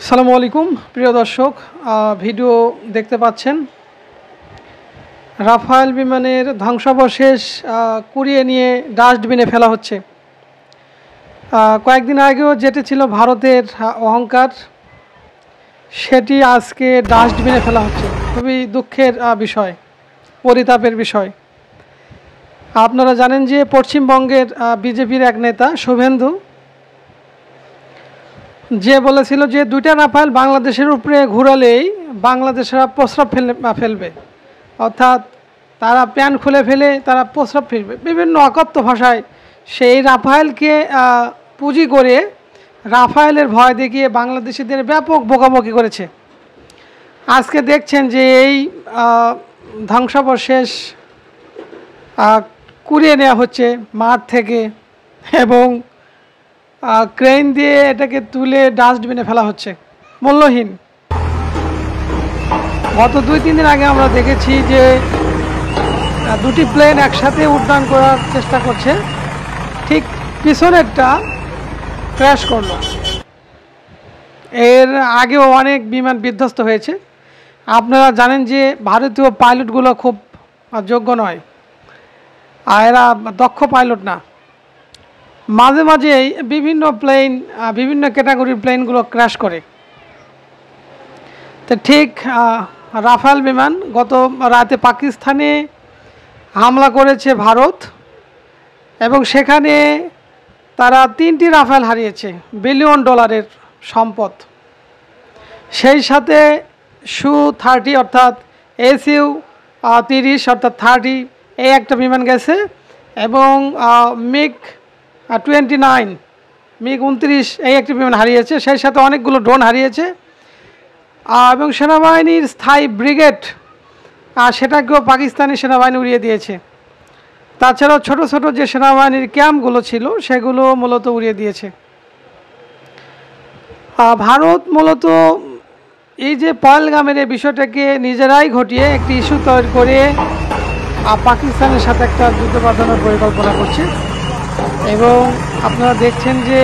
আসসালামু আলাইকুম প্রিয় দর্শক, ভিডিও দেখতে পাচ্ছেন রাফায়েল বিমানের ধ্বংসাবশেষ কুড়িয়ে নিয়ে ডাস্টবিনে ফেলা হচ্ছে। কয়েকদিন আগেও যেটি ছিল ভারতের অহংকার, সেটি আজকে ডাস্টবিনে ফেলা হচ্ছে। খুবই দুঃখের বিষয়, পরিতাপের বিষয়। আপনারা জানেন যে পশ্চিমবঙ্গের বিজেপির এক নেতা শুভেন্দু যে বলেছিল যে দুইটা রাফায়েল বাংলাদেশের উপরে ঘুরালেই বাংলাদেশরা প্রস্রাব ফেলবে, অর্থাৎ তারা প্যান খুলে ফেলে তারা প্রস্রাব ফেলবে। বিভিন্ন অকথ্য ভাষায় সেই রাফায়েলকে পুঁজি করে রাফায়েলের ভয় দেখিয়ে বাংলাদেশিদের ব্যাপক বকাবকি করেছে। আজকে দেখছেন যে এই ধ্বংসাবশেষ কুড়িয়ে নেওয়া হচ্ছে মাঠ থেকে এবং ক্রেন দিয়ে এটাকে তুলে ডাস্টবিনে ফেলা হচ্ছে মূল্যহীন। গত 2-3 দিন আগে আমরা দেখেছি যে দুটি প্লেন একসাথে উড্ডয়ন করার চেষ্টা করছে, ঠিক পিছনেরটা ক্র্যাশ করলো। এর আগেও অনেক বিমান বিধ্বস্ত হয়েছে। আপনারা জানেন যে ভারতীয় পাইলটগুলো খুব যোগ্য নয়, আর এরা দক্ষ পাইলট না। মাঝে মাঝেই বিভিন্ন প্লেন, বিভিন্ন ক্যাটাগরির প্লেনগুলো ক্র্যাশ করে। তো ঠিক রাফায়েল বিমান গত রাতে পাকিস্তানে হামলা করেছে ভারত, এবং সেখানে তারা 3টি রাফায়েল হারিয়েছে, $1 বিলিয়ন সম্পদ। সেই সাথে Su-30 অর্থাৎ Su-30 অর্থাৎ 30 এই একটা বিমান গেছে, এবং MiG-29 এই একটি বিমান হারিয়েছে। সেই সাথে অনেকগুলো ড্রোন হারিয়েছে, এবং সেনাবাহিনীর স্থায়ী ব্রিগেড সেটাকেও পাকিস্তানি সেনাবাহিনী উড়িয়ে দিয়েছে। তাছাড়াও ছোট ছোট যে সেনাবাহিনীর ক্যাম্পগুলো ছিল সেগুলো মূলত উড়িয়ে দিয়েছে। ভারত মূলত এই যে পহেলগামের এই বিষয়টাকে নিজেরাই ঘটিয়ে একটি ইস্যু তৈরি করে পাকিস্তানের সাথে একটা যুদ্ধ বাঁধানোর পরিকল্পনা করছে। এবং আপনারা দেখছেন যে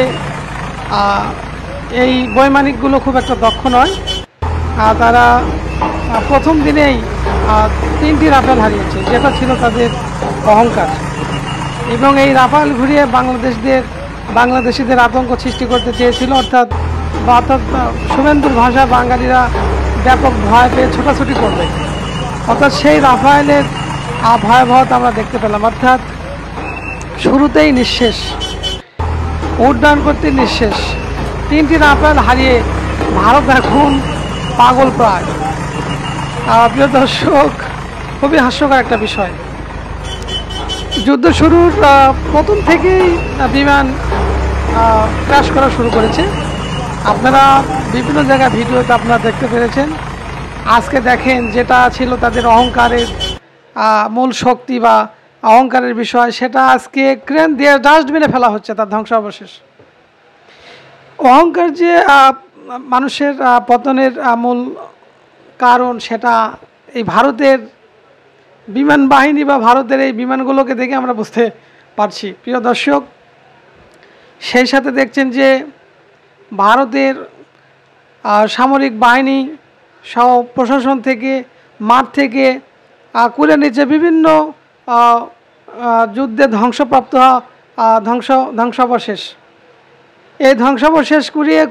এই বৈমানিকগুলো খুব একটা দক্ষ নয়। তারা প্রথম দিনেই 3টি রাফায়েল হারিয়েছে, যেটা ছিল তাদের অহংকার। এবং এই রাফায়েল ঘুরিয়ে বাংলাদেশিদের আতঙ্ক সৃষ্টি করতে চেয়েছিল, অর্থাৎ শুভেন্দুর ভাষা বাঙালিরা ব্যাপক ভয় পেয়ে ছোটাছুটি করবে। অর্থাৎ সেই রাফায়েলের ভয়াবহতা আমরা দেখতে পেলাম। অর্থাৎ শুরুতেই নিঃশেষ, উড্ডয়ন করতে নিঃশেষ। 3টি রাফায়েল হারিয়ে ভারত এখন পাগল প্রায়। প্রিয় দর্শক, খুবই হাস্যকর একটা বিষয়। যুদ্ধ শুরুর প্রথম থেকেই বিমান ক্র্যাশ করা শুরু করেছে। আপনারা বিভিন্ন জায়গায় ভিডিওতে আপনারা দেখতে পেরেছেন। আজকে দেখেন যেটা ছিল তাদের অহংকারের মূল শক্তি বা অহংকারের বিষয়, সেটা আজকে ক্রেন দিয়ে ডাস্টবিনে ফেলা হচ্ছে তার ধ্বংসাবশেষ। অহংকার যে মানুষের পতনের মূল কারণ, সেটা এই ভারতের বিমান বাহিনী বা ভারতের এই বিমানগুলোকে দেখে আমরা বুঝতে পারছি। প্রিয় দর্শক, সেই সাথে দেখছেন যে ভারতের সামরিক বাহিনী সহ প্রশাসন থেকে মাঠ থেকে কুড়ে নিচ্ছে বিভিন্ন যুদ্ধে ধ্বংসপ্রাপ্ত ধ্বংসাবশেষ। এই ধ্বংসাবশেষ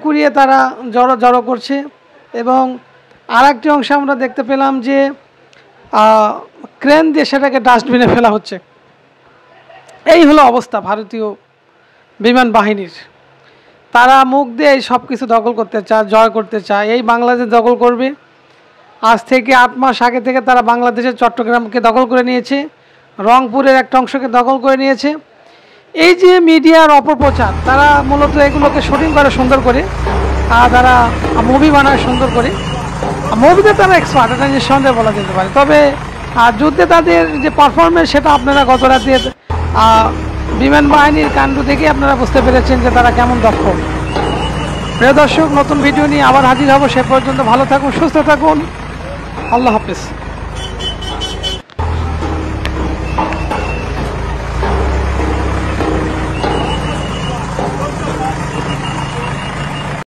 কুড়িয়ে তারা জড়ো করছে। এবং আরেকটি অংশে আমরা দেখতে পেলাম যে ক্রেন দিয়ে সেটাকে ডাস্টবিনে ফেলা হচ্ছে। এই হলো অবস্থা ভারতীয় বিমান বাহিনীর। তারা মুখ দিয়ে এই সব কিছু দখল করতে চায়, জয় করতে চায়। এই বাংলাদেশ দখল করবে। আজ থেকে 8 মাস আগে থেকে তারা বাংলাদেশের চট্টগ্রামকে দখল করে নিয়েছে, রংপুরের একটা অংশকে দখল করে নিয়েছে। এই যে মিডিয়ার অপপ্রচার, তারা মূলত এগুলোকে শুটিং করে সুন্দর করে, তারা মুভি বানায় সুন্দর করে। মুভিতে তারা এক্সপার্ট, এটা নিঃসন্দেহে বলা যেতে পারে। তবে যুদ্ধে তাদের যে পারফরমেন্স, সেটা আপনারা গত রাতের বিমান বাহিনীর কাণ্ড থেকে আপনারা বুঝতে পেরেছেন যে তারা কেমন দক্ষ। প্রিয় দর্শক, নতুন ভিডিও নিয়ে আবার হাজির হব। সে পর্যন্ত ভালো থাকুন, সুস্থ থাকুন। আল্লাহ হাফেজ।